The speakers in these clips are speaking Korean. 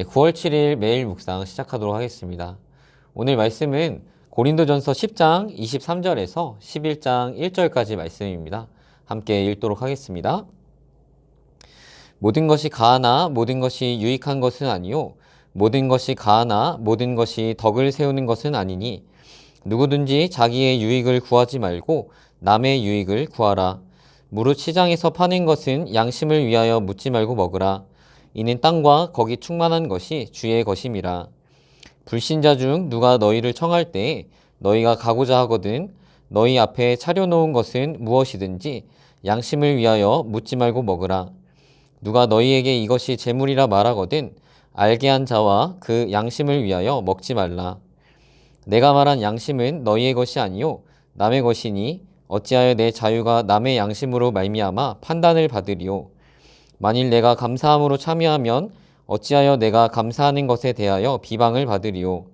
9월 7일 매일 묵상 시작하도록 하겠습니다. 오늘 말씀은 고린도전서 10장 23절에서 11장 1절까지 말씀입니다. 함께 읽도록 하겠습니다. 모든 것이 가하나 모든 것이 유익한 것은 아니요 모든 것이 가하나 모든 것이 덕을 세우는 것은 아니니 누구든지 자기의 유익을 구하지 말고 남의 유익을 구하라. 무릇 시장에서 파는 것은 양심을 위하여 묻지 말고 먹으라. 이는 땅과 거기 충만한 것이 주의 것임이라. 불신자 중 누가 너희를 청할 때에 너희가 가고자 하거든 너희 앞에 차려놓은 것은 무엇이든지 양심을 위하여 묻지 말고 먹으라. 누가 너희에게 이것이 재물이라 말하거든 알게 한 자와 그 양심을 위하여 먹지 말라. 내가 말한 양심은 너희의 것이 아니요 남의 것이니 어찌하여 내 자유가 남의 양심으로 말미암아 판단을 받으리요. 만일 내가 감사함으로 참여하면 어찌하여 내가 감사하는 것에 대하여 비방을 받으리요.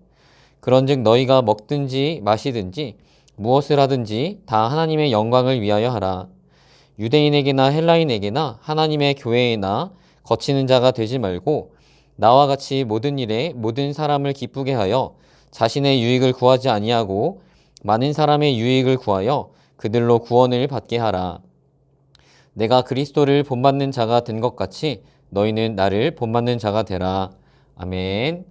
그런즉 너희가 먹든지 마시든지 무엇을 하든지 다 하나님의 영광을 위하여 하라. 유대인에게나 헬라인에게나 하나님의 교회에나 거치는 자가 되지 말고 나와 같이 모든 일에 모든 사람을 기쁘게 하여 자신의 유익을 구하지 아니하고 많은 사람의 유익을 구하여 그들로 구원을 받게 하라. 내가 그리스도를 본받는 자가 된 것 같이 너희는 나를 본받는 자가 되라. 아멘.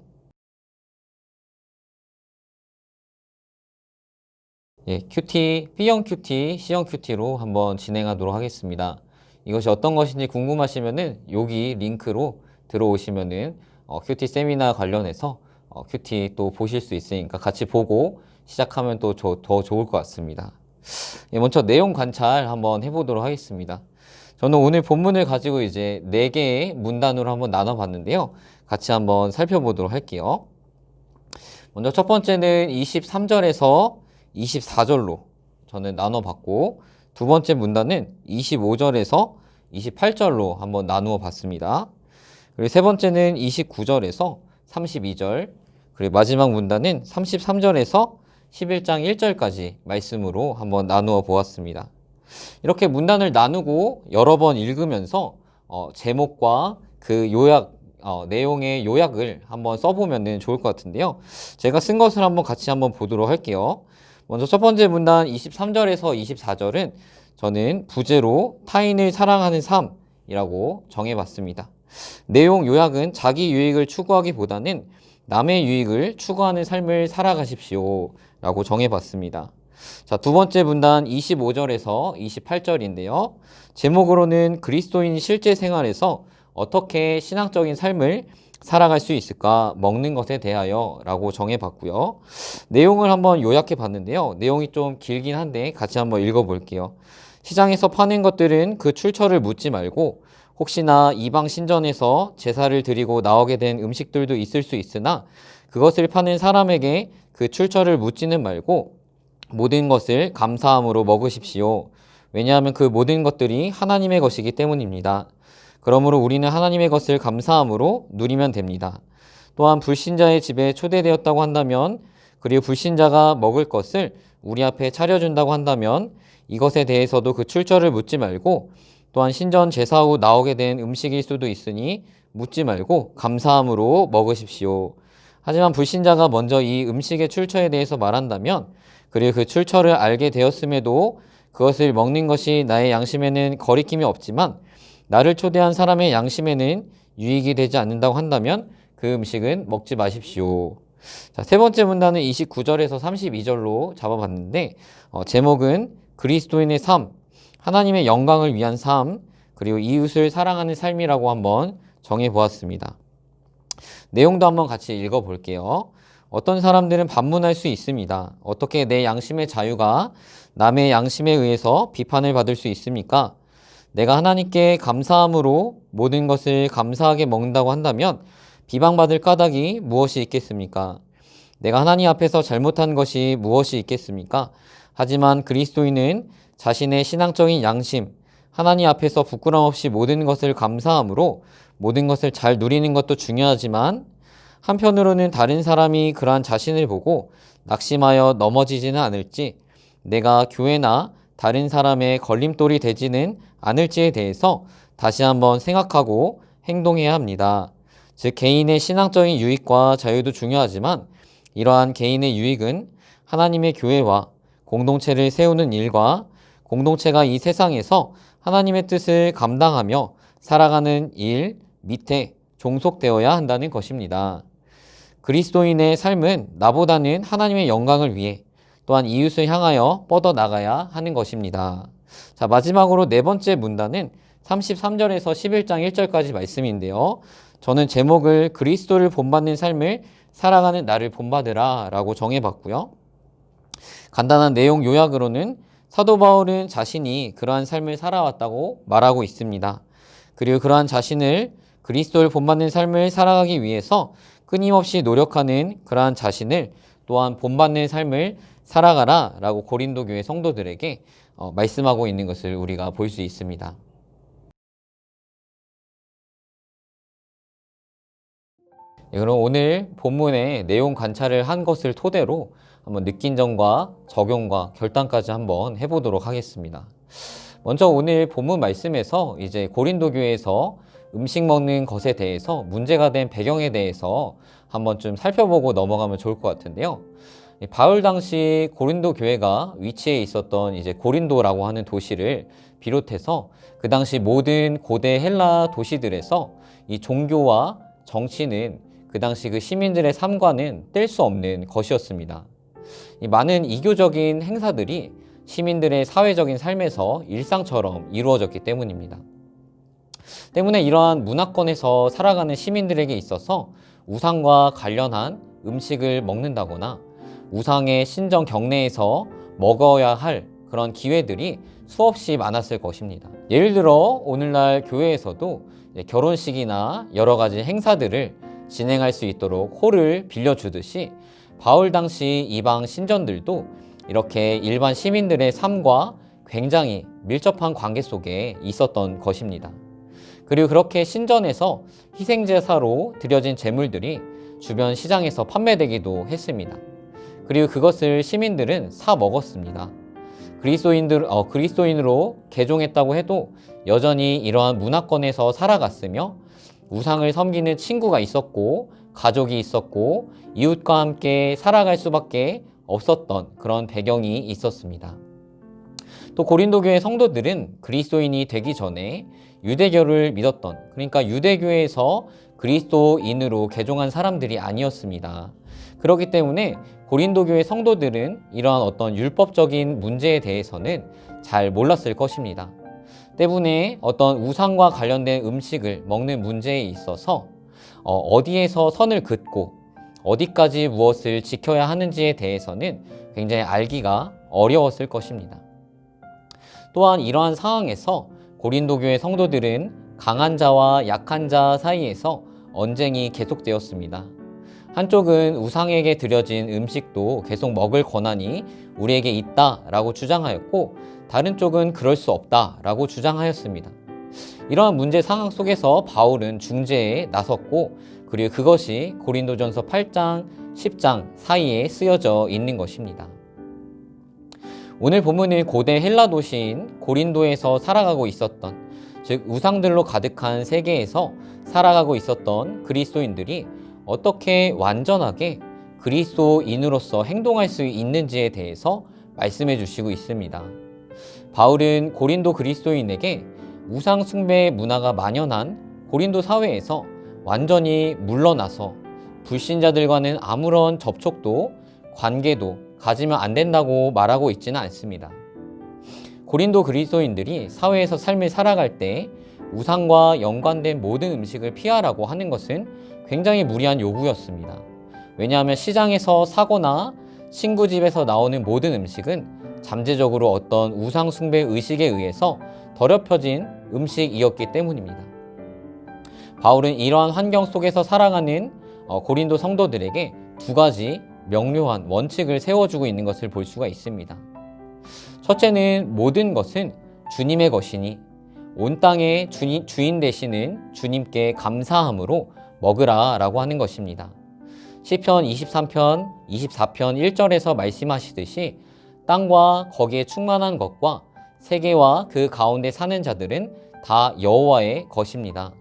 큐티, B형 큐티, C형 큐티로 한번 진행하도록 하겠습니다. 이것이 어떤 것인지 궁금하시면은 여기 링크로 들어오시면은 큐티 세미나 관련해서 큐티 또 보실 수 있으니까 같이 보고 시작하면 또 더 좋을 것 같습니다. 먼저 내용 관찰 한번 해보도록 하겠습니다. 저는 오늘 본문을 가지고 이제 4개의 문단으로 한번 나눠봤는데요. 같이 한번 살펴보도록 할게요. 먼저 첫 번째는 23절에서 24절로 저는 나눠봤고, 두 번째 문단은 25절에서 28절로 한번 나누어 봤습니다. 그리고 세 번째는 29절에서 32절, 그리고 마지막 문단은 33절에서 11장 1절까지 말씀으로 한번 나누어 보았습니다. 이렇게 문단을 나누고 여러 번 읽으면서 제목과 그 요약, 내용의 요약을 한번 써보면 좋을 것 같은데요. 제가 쓴 것을 한번 같이 한번 보도록 할게요. 먼저 첫 번째 문단 23절에서 24절은 저는 부제로 타인을 사랑하는 삶이라고 정해봤습니다. 내용 요약은 자기 유익을 추구하기보다는 남의 유익을 추구하는 삶을 살아가십시오 라고 정해봤습니다. 자, 두 번째 문단 25절에서 28절인데요. 제목으로는 그리스도인 실제 생활에서 어떻게 신앙적인 삶을 살아갈 수 있을까? 먹는 것에 대하여 라고 정해봤고요. 내용을 한번 요약해 봤는데요. 내용이 좀 길긴 한데 같이 한번 읽어볼게요. 시장에서 파는 것들은 그 출처를 묻지 말고 혹시나 이방 신전에서 제사를 드리고 나오게 된 음식들도 있을 수 있으나 그것을 파는 사람에게 그 출처를 묻지는 말고 모든 것을 감사함으로 먹으십시오. 왜냐하면 그 모든 것들이 하나님의 것이기 때문입니다. 그러므로 우리는 하나님의 것을 감사함으로 누리면 됩니다. 또한 불신자의 집에 초대되었다고 한다면, 그리고 불신자가 먹을 것을 우리 앞에 차려준다고 한다면 이것에 대해서도 그 출처를 묻지 말고, 또한 신전 제사 후 나오게 된 음식일 수도 있으니 묻지 말고 감사함으로 먹으십시오. 하지만 불신자가 먼저 이 음식의 출처에 대해서 말한다면, 그리고 그 출처를 알게 되었음에도 그것을 먹는 것이 나의 양심에는 거리낌이 없지만 나를 초대한 사람의 양심에는 유익이 되지 않는다고 한다면 그 음식은 먹지 마십시오. 자, 세 번째 문단은 29절에서 32절로 잡아봤는데 제목은 그리스도인의 삶, 하나님의 영광을 위한 삶, 그리고 이웃을 사랑하는 삶이라고 한번 정해보았습니다. 내용도 한번 같이 읽어볼게요. 어떤 사람들은 반문할 수 있습니다. 어떻게 내 양심의 자유가 남의 양심에 의해서 비판을 받을 수 있습니까? 내가 하나님께 감사함으로 모든 것을 감사하게 먹는다고 한다면 비방받을 까닭이 무엇이 있겠습니까? 내가 하나님 앞에서 잘못한 것이 무엇이 있겠습니까? 하지만 그리스도인은 자신의 신앙적인 양심, 하나님 앞에서 부끄럼 없이 모든 것을 감사함으로 모든 것을 잘 누리는 것도 중요하지만 한편으로는 다른 사람이 그러한 자신을 보고 낙심하여 넘어지지는 않을지, 내가 교회나 다른 사람의 걸림돌이 되지는 않을지에 대해서 다시 한번 생각하고 행동해야 합니다. 즉 개인의 신앙적인 유익과 자유도 중요하지만 이러한 개인의 유익은 하나님의 교회와 공동체를 세우는 일과 공동체가 이 세상에서 하나님의 뜻을 감당하며 살아가는 일 밑에 종속되어야 한다는 것입니다. 그리스도인의 삶은 나보다는 하나님의 영광을 위해 또한 이웃을 향하여 뻗어나가야 하는 것입니다. 자, 마지막으로 네 번째 문단은 33절에서 11장 1절까지 말씀인데요. 저는 제목을 그리스도를 본받는 삶을 살아가는 나를 본받으라 라고 정해봤고요. 간단한 내용 요약으로는 사도 바울은 자신이 그러한 삶을 살아왔다고 말하고 있습니다. 그리고 그러한 자신을 그리스도를 본받는 삶을 살아가기 위해서 끊임없이 노력하는 그러한 자신을 또한 본받는 삶을 살아가라 라고 고린도 교회 성도들에게 말씀하고 있는 것을 우리가 볼 수 있습니다. 네, 그럼 오늘 본문의 내용 관찰을 한 것을 토대로 한번 느낀 점과 적용과 결단까지 한번 해보도록 하겠습니다. 먼저 오늘 본문 말씀에서 이제 고린도 교회에서 음식 먹는 것에 대해서 문제가 된 배경에 대해서 한번 좀 살펴보고 넘어가면 좋을 것 같은데요. 바울 당시 고린도 교회가 위치해 있었던 이제 고린도라고 하는 도시를 비롯해서 그 당시 모든 고대 헬라 도시들에서 이 종교와 정치는 그 당시 그 시민들의 삶과는 뗄 수 없는 것이었습니다. 이 많은 이교적인 행사들이 시민들의 사회적인 삶에서 일상처럼 이루어졌기 때문입니다. 때문에 이러한 문화권에서 살아가는 시민들에게 있어서 우상과 관련한 음식을 먹는다거나 우상의 신전 경내에서 먹어야 할 그런 기회들이 수없이 많았을 것입니다. 예를 들어 오늘날 교회에서도 결혼식이나 여러 가지 행사들을 진행할 수 있도록 홀을 빌려주듯이 바울 당시 이방 신전들도 이렇게 일반 시민들의 삶과 굉장히 밀접한 관계 속에 있었던 것입니다. 그리고 그렇게 신전에서 희생제사로 드려진 제물들이 주변 시장에서 판매되기도 했습니다. 그리고 그것을 시민들은 사 먹었습니다. 그리스도인으로 개종했다고 해도 여전히 이러한 문화권에서 살아갔으며 우상을 섬기는 친구가 있었고 가족이 있었고 이웃과 함께 살아갈 수밖에 없었던 그런 배경이 있었습니다. 또 고린도 교회 성도들은 그리스도인이 되기 전에 유대교를 믿었던, 그러니까 유대교에서 그리스도인으로 개종한 사람들이 아니었습니다. 그렇기 때문에 고린도 교회 성도들은 이러한 어떤 율법적인 문제에 대해서는 잘 몰랐을 것입니다. 때문에 어떤 우상과 관련된 음식을 먹는 문제에 있어서 어디에서 선을 긋고 어디까지 무엇을 지켜야 하는지에 대해서는 굉장히 알기가 어려웠을 것입니다. 또한 이러한 상황에서 고린도 교회 성도들은 강한 자와 약한 자 사이에서 언쟁이 계속되었습니다. 한쪽은 우상에게 드려진 음식도 계속 먹을 권한이 우리에게 있다라고 주장하였고 다른 쪽은 그럴 수 없다라고 주장하였습니다. 이러한 문제 상황 속에서 바울은 중재에 나섰고 그리고 그것이 고린도전서 8장, 10장 사이에 쓰여져 있는 것입니다. 오늘 본문은 고대 헬라 도시인 고린도에서 살아가고 있었던, 즉 우상들로 가득한 세계에서 살아가고 있었던 그리스도인들이 어떻게 완전하게 그리스도인으로서 행동할 수 있는지에 대해서 말씀해 주시고 있습니다. 바울은 고린도 그리스도인에게 우상 숭배 문화가 만연한 고린도 사회에서 완전히 물러나서 불신자들과는 아무런 접촉도 관계도 가지면 안 된다고 말하고 있지는 않습니다. 고린도 그리스도인들이 사회에서 삶을 살아갈 때 우상과 연관된 모든 음식을 피하라고 하는 것은 굉장히 무리한 요구였습니다. 왜냐하면 시장에서 사거나 친구 집에서 나오는 모든 음식은 잠재적으로 어떤 우상 숭배 의식에 의해서 더럽혀진 음식이었기 때문입니다. 바울은 이러한 환경 속에서 살아가는 고린도 성도들에게 두 가지 명료한 원칙을 세워주고 있는 것을 볼 수가 있습니다. 첫째는 모든 것은 주님의 것이니 온 땅의 주인 되시는 주님께 감사함으로 먹으라 라고 하는 것입니다. 시편 23편, 24편 1절에서 말씀하시듯이 땅과 거기에 충만한 것과 세계와 그 가운데 사는 자들은 다 여호와의 것입니다.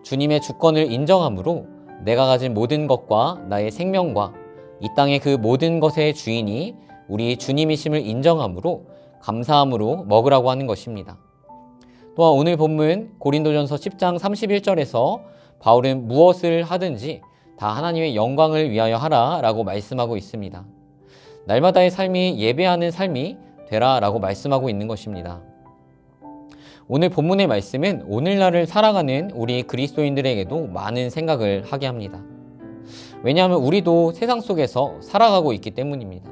주님의 주권을 인정함으로 내가 가진 모든 것과 나의 생명과 이 땅의 그 모든 것의 주인이 우리 주님이심을 인정함으로 감사함으로 먹으라고 하는 것입니다. 또한 오늘 본문 고린도전서 10장 31절에서 바울은 무엇을 하든지 다 하나님의 영광을 위하여 하라 라고 말씀하고 있습니다. 날마다의 삶이 예배하는 삶이 되라 라고 말씀하고 있는 것입니다. 오늘 본문의 말씀은 오늘날을 살아가는 우리 그리스도인들에게도 많은 생각을 하게 합니다. 왜냐하면 우리도 세상 속에서 살아가고 있기 때문입니다.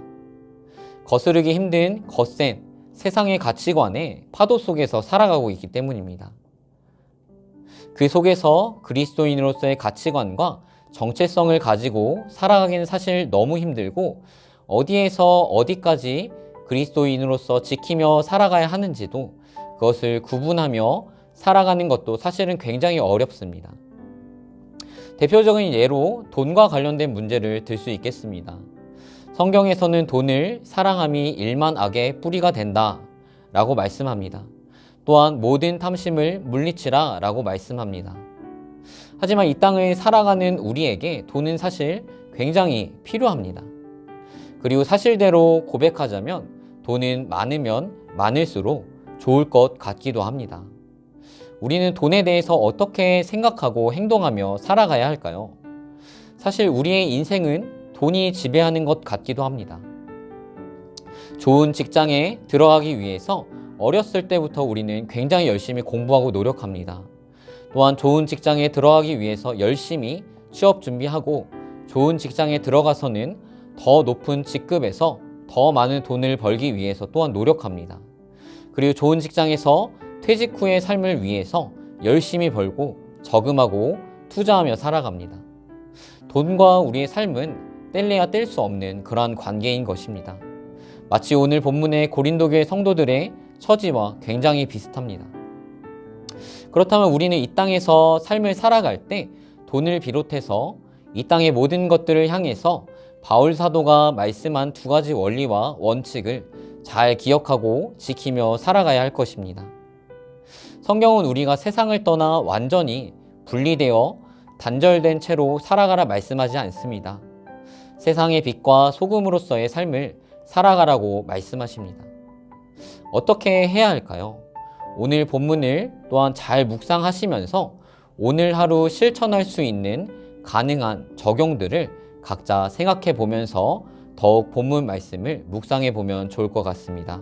거스르기 힘든 거센 세상의 가치관에 파도 속에서 살아가고 있기 때문입니다. 그 속에서 그리스도인으로서의 가치관과 정체성을 가지고 살아가기는 사실 너무 힘들고 어디에서 어디까지 그리스도인으로서 지키며 살아가야 하는지도 그것을 구분하며 살아가는 것도 사실은 굉장히 어렵습니다. 대표적인 예로 돈과 관련된 문제를 들 수 있겠습니다. 성경에서는 돈을 사랑함이 일만 악의 뿌리가 된다 라고 말씀합니다. 또한 모든 탐심을 물리치라 라고 말씀합니다. 하지만 이 땅을 살아가는 우리에게 돈은 사실 굉장히 필요합니다. 그리고 사실대로 고백하자면 돈은 많으면 많을수록 좋을 것 같기도 합니다. 우리는 돈에 대해서 어떻게 생각하고 행동하며 살아가야 할까요? 사실 우리의 인생은 돈이 지배하는 것 같기도 합니다. 좋은 직장에 들어가기 위해서 어렸을 때부터 우리는 굉장히 열심히 공부하고 노력합니다. 또한 좋은 직장에 들어가기 위해서 열심히 취업 준비하고 좋은 직장에 들어가서는 더 높은 직급에서 더 많은 돈을 벌기 위해서 또한 노력합니다. 그리고 좋은 직장에서 퇴직 후의 삶을 위해서 열심히 벌고 저금하고 투자하며 살아갑니다. 돈과 우리의 삶은 뗄래야 뗄 수 없는 그러한 관계인 것입니다. 마치 오늘 본문의 고린도 교회 성도들의 처지와 굉장히 비슷합니다. 그렇다면 우리는 이 땅에서 삶을 살아갈 때 돈을 비롯해서 이 땅의 모든 것들을 향해서 바울 사도가 말씀한 두 가지 원리와 원칙을 잘 기억하고 지키며 살아가야 할 것입니다. 성경은 우리가 세상을 떠나 완전히 분리되어 단절된 채로 살아가라 말씀하지 않습니다. 세상의 빛과 소금으로서의 삶을 살아가라고 말씀하십니다. 어떻게 해야 할까요? 오늘 본문을 또한 잘 묵상하시면서 오늘 하루 실천할 수 있는 가능한 적용들을 각자 생각해 보면서 더욱 본문 말씀을 묵상해 보면 좋을 것 같습니다.